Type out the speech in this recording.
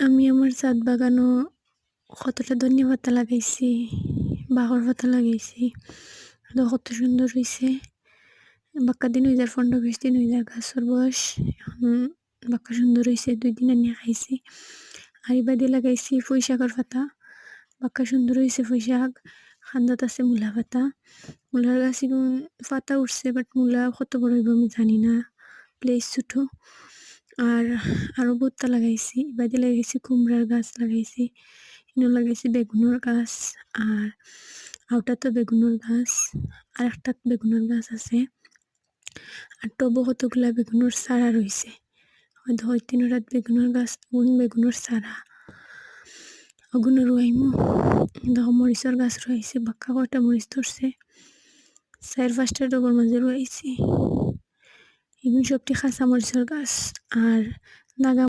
আমি আমার ছাদ বাগানও কতটা ধনিয়া পাতা লাগাইছি, বাহর পাতা লাগাইছি। তো কত সুন্দর হইছে। বাক্কা দিন হয়ে যার 15-20 দিন হয়ে যার গাছের বয়স। এখন বাক্কা সুন্দর হইছে। 2 দিন আনিয়া খাইছি। আর এবাদি লাগাইছি পুঁই শাকের পাতা। বাক্কা সুন্দর হইছে পুঁই শাক। খান্দাত আছে মূলা পাতা। মূলার গাছ এখন পাতা উঠছে বাট মূলা কত বড় হইব আমি জানি না। প্লেস ছোট। আর আরো ভুট্টা লাগাইছি। এবাদি লাগাইছি কুমড়ার গাছ লাগাইছি। এখানেও লাগাইছি বেগুনের গাছ। আর আউটাতো বেগুনের গাছ। আরেকটা বেগুনের গাছ আছে। আর টবও কতগুলা বেগুনের চারা রইছে। হয়তো 3 রাত বেগুনের গাছ, বেগুনের চারা। ওগুলো রুয়াইমু। দেখো মরিচের গাছ রয়েছে, বাক্কা কয়টা মরিচ ধরছে। 4-5টা টবের মাঝে রুয়াইছি। এগুলো সবটি কাঁচা মরিচের গাছ। আর নাগা